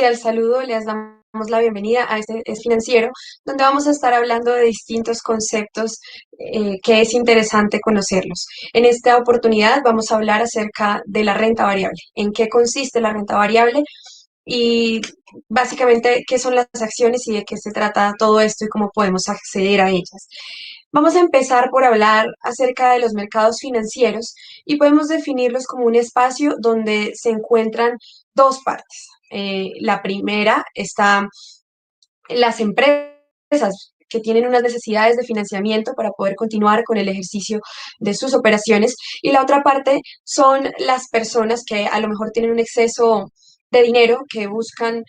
cordial saludo, les damos la bienvenida a este Es Financiero, donde vamos a estar hablando de distintos conceptos que es interesante conocerlos. En esta oportunidad vamos a hablar acerca de la renta variable, en qué consiste la renta variable y básicamente qué son las acciones y de qué se trata todo esto y cómo podemos acceder a ellas. Vamos a empezar por hablar acerca de los mercados financieros y podemos definirlos como un espacio donde se encuentran dos partes. La primera está las empresas que tienen unas necesidades de financiamiento para poder continuar con el ejercicio de sus operaciones y la otra parte son las personas que a lo mejor tienen un exceso de dinero que buscan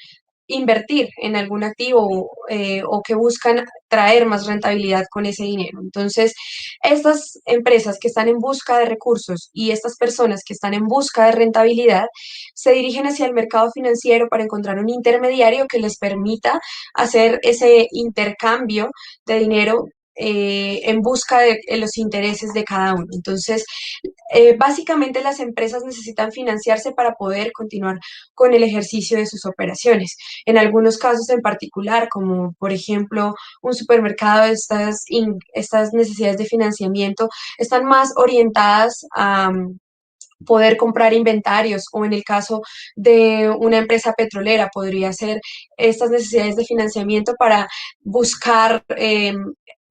invertir en algún activo o que buscan traer más rentabilidad con ese dinero. Entonces, estas empresas que están en busca de recursos y estas personas que están en busca de rentabilidad se dirigen hacia el mercado financiero para encontrar un intermediario que les permita hacer ese intercambio de dinero en busca de los intereses de cada uno. Entonces, básicamente las empresas necesitan financiarse para poder continuar con el ejercicio de sus operaciones. En algunos casos en particular, como por ejemplo un supermercado, estas necesidades de financiamiento están más orientadas a poder comprar inventarios o en el caso de una empresa petrolera podría ser estas necesidades de financiamiento para buscar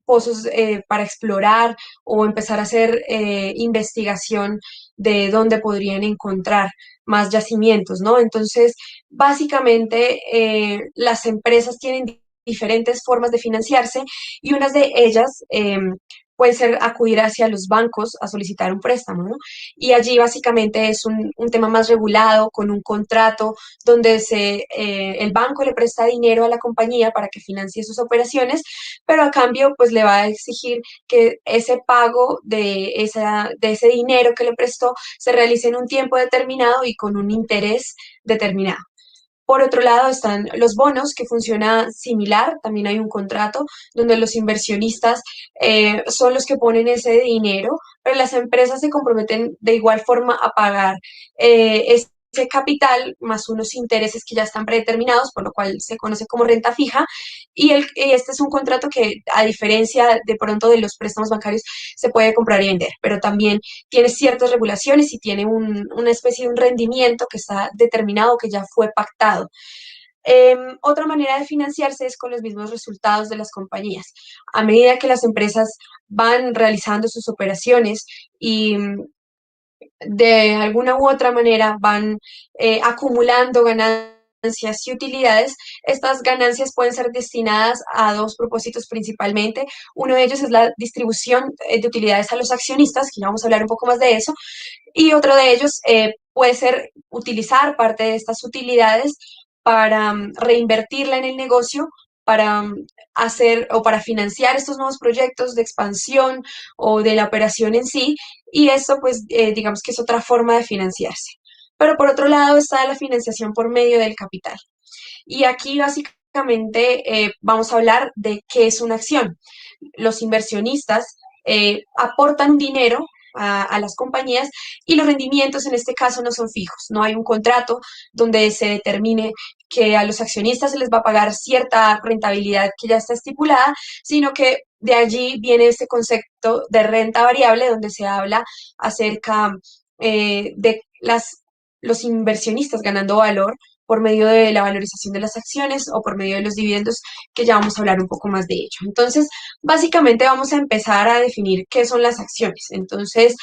pozos para explorar o empezar a hacer investigación de dónde podrían encontrar más yacimientos, ¿no? Entonces, básicamente, las empresas tienen diferentes formas de financiarse y unas de ellas puede ser acudir hacia los bancos a solicitar un préstamo, ¿no? Y allí básicamente es un tema más regulado, con un contrato donde el banco le presta dinero a la compañía para que financie sus operaciones, pero a cambio pues le va a exigir que ese pago de ese dinero que le prestó se realice en un tiempo determinado y con un interés determinado. Por otro lado están los bonos, que funciona similar, también hay un contrato donde los inversionistas son los que ponen ese dinero, pero las empresas se comprometen de igual forma a pagar ese capital más unos intereses que ya están predeterminados, por lo cual se conoce como renta fija, y este es un contrato que, a diferencia de pronto de los préstamos bancarios, se puede comprar y vender, pero también tiene ciertas regulaciones y tiene una especie de un rendimiento que está determinado, que ya fue pactado. Otra manera de financiarse es con los mismos resultados de las compañías. A medida que las empresas van realizando sus operaciones y de alguna u otra manera van acumulando ganancias y utilidades, estas ganancias pueden ser destinadas a dos propósitos principalmente. Uno de ellos es la distribución de utilidades a los accionistas, que ya vamos a hablar un poco más de eso, y otro de ellos puede ser utilizar parte de estas utilidades para reinvertirla en el negocio, para hacer o para financiar estos nuevos proyectos de expansión o de la operación en sí, y eso pues digamos que es otra forma de financiarse. Pero por otro lado está la financiación por medio del capital. Y aquí básicamente vamos a hablar de qué es una acción. Los inversionistas aportan dinero a las compañías y los rendimientos en este caso no son fijos. No hay un contrato donde se determine que a los accionistas se les va a pagar cierta rentabilidad que ya está estipulada, sino que de allí viene este concepto de renta variable donde se habla acerca de los inversionistas ganando valor por medio de la valorización de las acciones o por medio de los dividendos, que ya vamos a hablar un poco más de ello. Entonces, básicamente vamos a empezar a definir qué son las acciones. Entonces,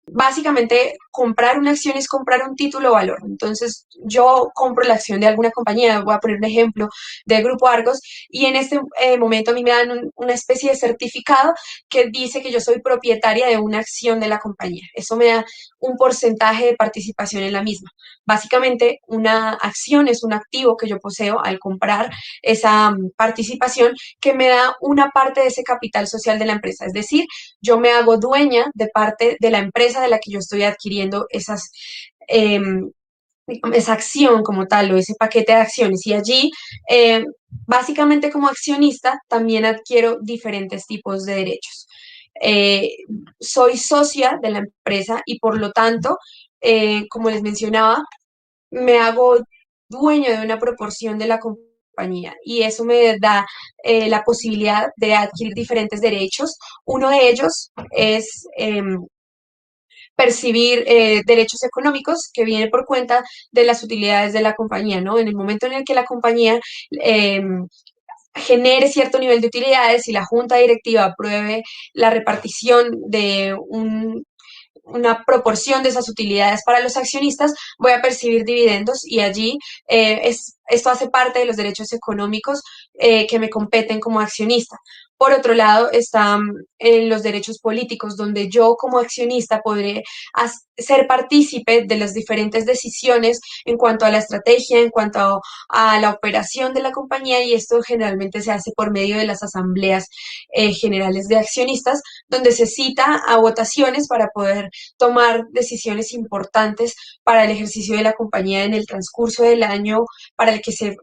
básicamente, comprar una acción es comprar un título o valor. Entonces, yo compro la acción de alguna compañía, voy a poner un ejemplo de Grupo Argos, y en este momento a mí me dan una especie de certificado que dice que yo soy propietaria de una acción de la compañía. Eso me da un porcentaje de participación en la misma. Básicamente, una acción es un activo que yo poseo al comprar esa participación que me da una parte de ese capital social de la empresa. Es decir, yo me hago dueña de parte de la empresa de la que yo estoy adquiriendo eh, esa acción como tal o ese paquete de acciones. Y allí, eh, básicamente como accionista, también adquiero diferentes tipos de derechos. Eh, Soy socia de la empresa y por lo tanto, como les mencionaba, me hago dueño de una proporción de la compañía y eso me da la posibilidad de adquirir diferentes derechos. Uno de ellos es percibir derechos económicos que vienen por cuenta de las utilidades de la compañía, ¿no? En el momento en el que la compañía eh, genere cierto nivel de utilidades y la junta directiva apruebe la repartición de una proporción de esas utilidades para los accionistas, voy a percibir dividendos y allí esto hace parte de los derechos económicos que me competen como accionista. Por otro lado, están los derechos políticos, donde yo como accionista podré ser partícipe de las diferentes decisiones en cuanto a la estrategia, en cuanto a la operación de la compañía, y esto generalmente se hace por medio de las asambleas generales de accionistas, donde se cita a votaciones para poder tomar decisiones importantes para el ejercicio de la compañía en el transcurso del año para el que se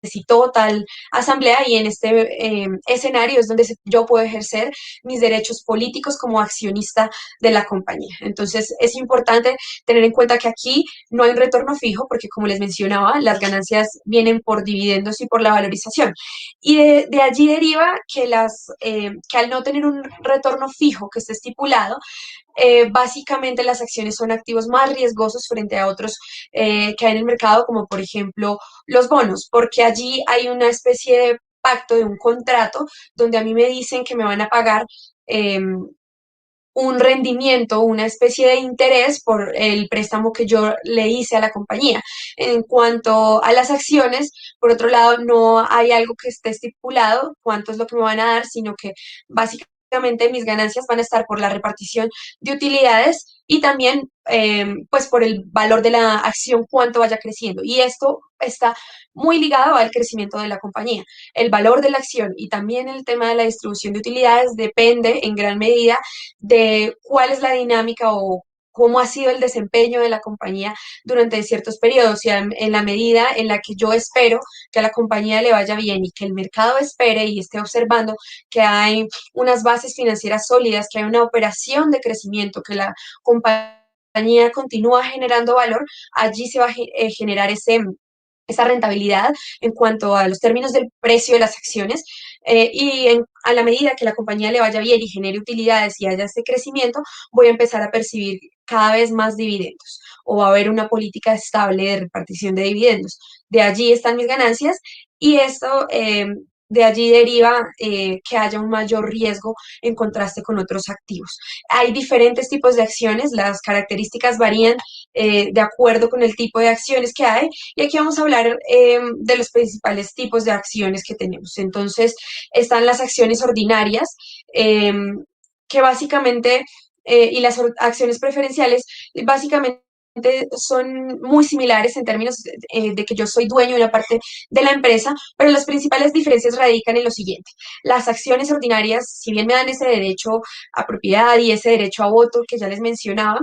citó tal asamblea, y en este escenario es donde yo puedo ejercer mis derechos políticos como accionista de la compañía. Entonces es importante tener en cuenta que aquí no hay un retorno fijo porque, como les mencionaba, las ganancias vienen por dividendos y por la valorización. Y de allí deriva que, que al no tener un retorno fijo que esté estipulado, básicamente las acciones son activos más riesgosos frente a otros que hay en el mercado, como por ejemplo los bonos, porque allí hay una especie de pacto, de un contrato, donde a mí me dicen que me van a pagar un rendimiento, una especie de interés por el préstamo que yo le hice a la compañía. En cuanto a las acciones, por otro lado, no hay algo que esté estipulado cuánto es lo que me van a dar, sino que básicamente mis ganancias van a estar por la repartición de utilidades y también pues por el valor de la acción, cuánto vaya creciendo. Y esto está muy ligado al crecimiento de la compañía. El valor de la acción y también el tema de la distribución de utilidades depende en gran medida de cuál es la dinámica o cómo ha sido el desempeño de la compañía durante ciertos periodos, y en la medida en la que yo espero que a la compañía le vaya bien y que el mercado espere y esté observando que hay unas bases financieras sólidas, que hay una operación de crecimiento, que la compañía continúa generando valor, allí se va a generar esa rentabilidad en cuanto a los términos del precio de las acciones, a la medida que la compañía le vaya bien y genere utilidades y haya este crecimiento, voy a empezar a percibir cada vez más dividendos o va a haber una política estable de repartición de dividendos. De allí están mis ganancias y esto de allí deriva que haya un mayor riesgo en contraste con otros activos. Hay diferentes tipos de acciones, las características varían de acuerdo con el tipo de acciones que hay, y aquí vamos a hablar de los principales tipos de acciones que tenemos. Entonces, están las acciones ordinarias, eh, que básicamente, y las acciones preferenciales, básicamente son muy similares en términos de que yo soy dueño de una parte de la empresa, pero las principales diferencias radican en lo siguiente. Las acciones ordinarias, si bien me dan ese derecho a propiedad y ese derecho a voto que ya les mencionaba,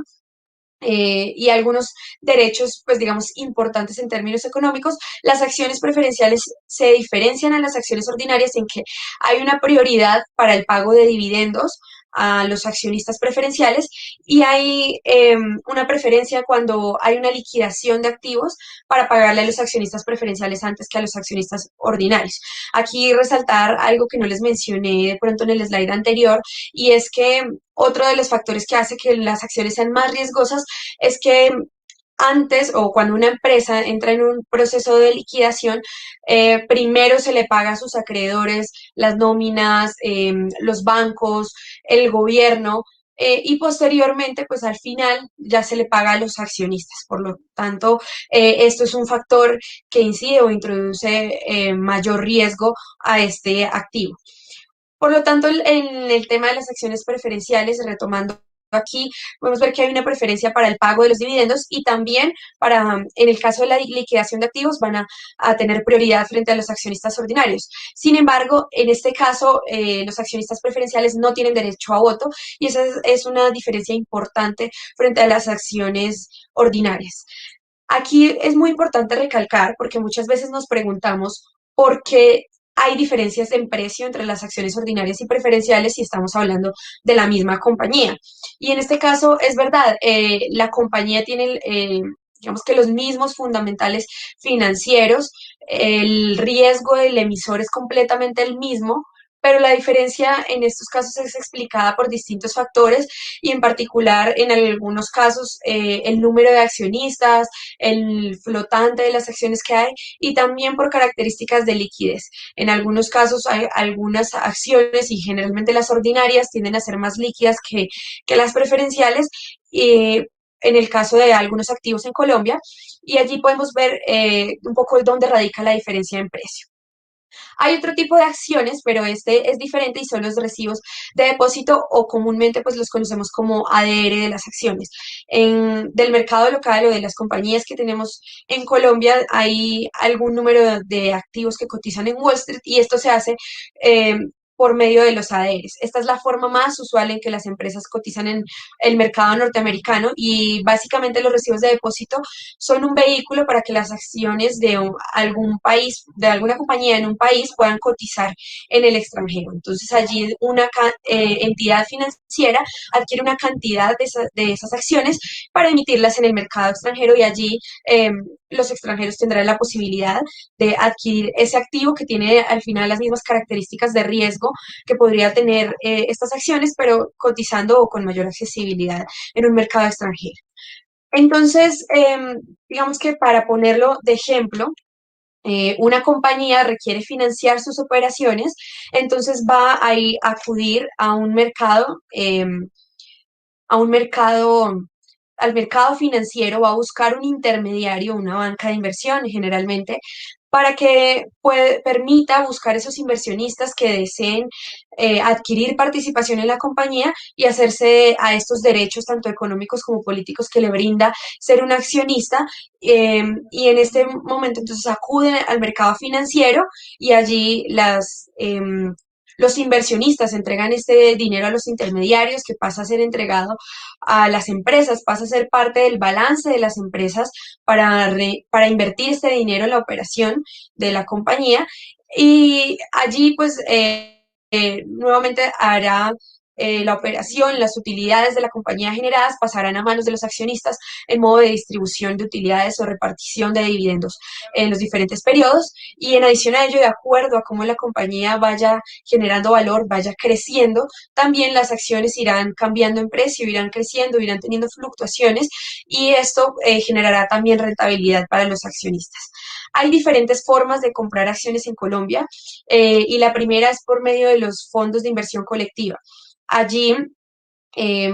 y algunos derechos, pues digamos, importantes en términos económicos, las acciones preferenciales se diferencian a las acciones ordinarias en que hay una prioridad para el pago de dividendos a los accionistas preferenciales y hay una preferencia cuando hay una liquidación de activos para pagarle a los accionistas preferenciales antes que a los accionistas ordinarios. Aquí resaltar algo que no les mencioné de pronto en el slide anterior, y es que otro de los factores que hace que las acciones sean más riesgosas es que antes o cuando una empresa entra en un proceso de liquidación, primero se le paga a sus acreedores, las nóminas, los bancos, el gobierno, y posteriormente, pues al final ya se le paga a los accionistas. Por lo tanto, esto es un factor que incide o introduce mayor riesgo a este activo. Por lo tanto, en el tema de las acciones preferenciales, retomando aquí, podemos ver que hay una preferencia para el pago de los dividendos y también para, en el caso de la liquidación de activos, van a tener prioridad frente a los accionistas ordinarios. Sin embargo, en este caso, los accionistas preferenciales no tienen derecho a voto, y esa es una diferencia importante frente a las acciones ordinarias. Aquí es muy importante recalcar, porque muchas veces nos preguntamos por qué hay diferencias en precio entre las acciones ordinarias y preferenciales si estamos hablando de la misma compañía. Y en este caso es verdad, la compañía tiene digamos que los mismos fundamentales financieros, el riesgo del emisor es completamente el mismo, pero la diferencia en estos casos es explicada por distintos factores y en particular en algunos casos el número de accionistas, el flotante de las acciones que hay y también por características de liquidez. En algunos casos hay algunas acciones y generalmente las ordinarias tienden a ser más líquidas que las preferenciales. En el caso de algunos activos en Colombia, y allí podemos ver un poco dónde radica la diferencia en precio. Hay otro tipo de acciones, pero este es diferente y son los recibos de depósito o comúnmente pues los conocemos como ADR de las acciones. Del mercado local o de las compañías que tenemos en Colombia hay algún número de activos que cotizan en Wall Street y esto se hace eh, por medio de los ADRs. Esta es la forma más usual en que las empresas cotizan en el mercado norteamericano y básicamente los recibos de depósito son un vehículo para que las acciones de algún país, de alguna compañía en un país puedan cotizar en el extranjero. Entonces allí una entidad financiera adquiere una cantidad de esas acciones para emitirlas en el mercado extranjero y allí los extranjeros tendrán la posibilidad de adquirir ese activo que tiene al final las mismas características de riesgo que podría tener estas acciones, pero cotizando o con mayor accesibilidad en un mercado extranjero. Entonces, digamos que para ponerlo de ejemplo, una compañía requiere financiar sus operaciones, entonces va a acudir a un mercado, al mercado financiero, va a buscar un intermediario, una banca de inversión generalmente, para que permita buscar esos inversionistas que deseen adquirir participación en la compañía y hacerse a estos derechos, tanto económicos como políticos, que le brinda ser un accionista. Y en este momento entonces acuden al mercado financiero y allí los inversionistas entregan este dinero a los intermediarios que pasa a ser entregado a las empresas, pasa a ser parte del balance de las empresas para invertir este dinero en la operación de la compañía y allí pues nuevamente hará la operación, las utilidades de la compañía generadas pasarán a manos de los accionistas en modo de distribución de utilidades o repartición de dividendos en los diferentes periodos y en adición a ello, de acuerdo a cómo la compañía vaya generando valor, vaya creciendo, también las acciones irán cambiando en precio, irán creciendo, irán teniendo fluctuaciones y esto generará también rentabilidad para los accionistas. Hay diferentes formas de comprar acciones en Colombia y la primera es por medio de los fondos de inversión colectiva. Allí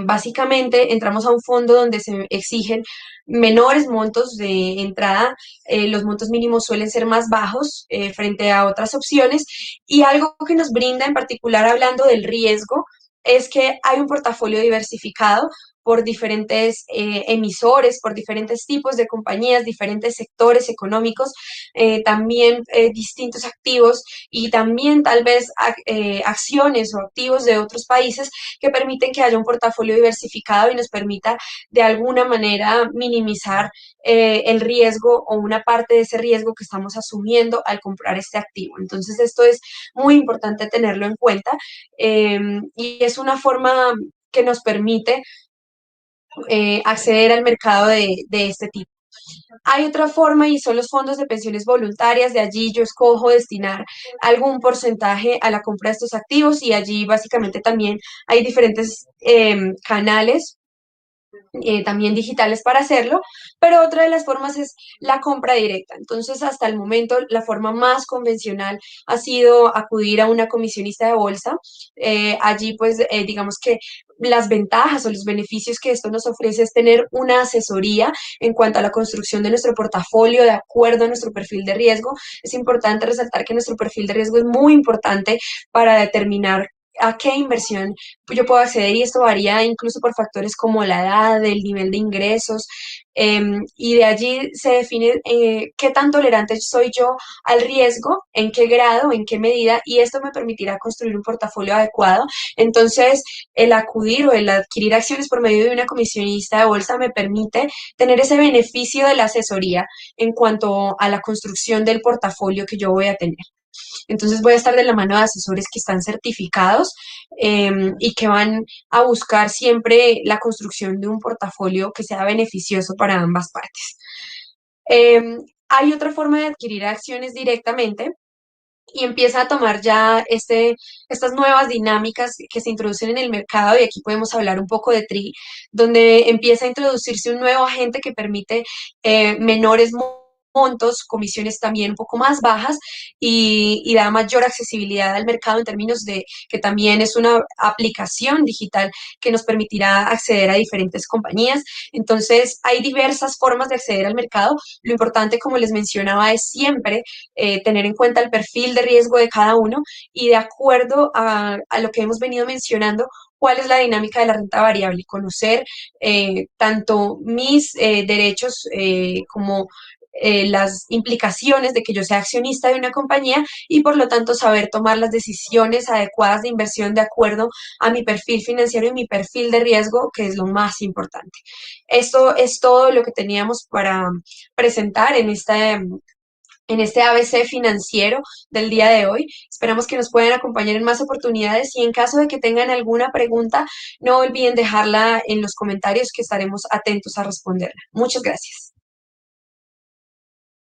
básicamente entramos a un fondo donde se exigen menores montos de entrada, los montos mínimos suelen ser más bajos frente a otras opciones y algo que nos brinda en particular hablando del riesgo es que hay un portafolio diversificado por diferentes emisores, por diferentes tipos de compañías, diferentes sectores económicos, también distintos activos y también tal vez acciones o activos de otros países que permiten que haya un portafolio diversificado y nos permita de alguna manera minimizar el riesgo o una parte de ese riesgo que estamos asumiendo al comprar este activo. Entonces, esto es muy importante tenerlo en cuenta y es una forma que nos permite acceder al mercado de este tipo. Hay otra forma y son los fondos de pensiones voluntarias. De allí yo escojo destinar algún porcentaje a la compra de estos activos y allí básicamente también hay diferentes canales también digitales para hacerlo, pero otra de las formas es la compra directa. Entonces, hasta el momento, la forma más convencional ha sido acudir a una comisionista de bolsa. Allí, pues, digamos que las ventajas o los beneficios que esto nos ofrece es tener una asesoría en cuanto a la construcción de nuestro portafolio de acuerdo a nuestro perfil de riesgo. Es importante resaltar que nuestro perfil de riesgo es muy importante para determinar a qué inversión yo puedo acceder y esto varía incluso por factores como la edad, el nivel de ingresos y de allí se define qué tan tolerante soy yo al riesgo, en qué grado, en qué medida y esto me permitirá construir un portafolio adecuado. Entonces, el acudir o el adquirir acciones por medio de una comisionista de bolsa me permite tener ese beneficio de la asesoría en cuanto a la construcción del portafolio que yo voy a tener. Entonces voy a estar de la mano de asesores que están certificados y que van a buscar siempre la construcción de un portafolio que sea beneficioso para ambas partes. Hay otra forma de adquirir acciones directamente y empieza a tomar ya estas nuevas dinámicas que se introducen en el mercado, y aquí podemos hablar un poco de TRI, donde empieza a introducirse un nuevo agente que permite menores montos, comisiones también un poco más bajas y da mayor accesibilidad al mercado en términos de que también es una aplicación digital que nos permitirá acceder a diferentes compañías. Entonces, hay diversas formas de acceder al mercado. Lo importante, como les mencionaba, es siempre tener en cuenta el perfil de riesgo de cada uno y de acuerdo a lo que hemos venido mencionando, cuál es la dinámica de la renta variable, conocer tanto mis derechos como las implicaciones de que yo sea accionista de una compañía y por lo tanto saber tomar las decisiones adecuadas de inversión de acuerdo a mi perfil financiero y mi perfil de riesgo, que es lo más importante. Esto es todo lo que teníamos para presentar en este ABC financiero del día de hoy. Esperamos que nos puedan acompañar en más oportunidades y en caso de que tengan alguna pregunta, no olviden dejarla en los comentarios que estaremos atentos a responderla. Muchas gracias.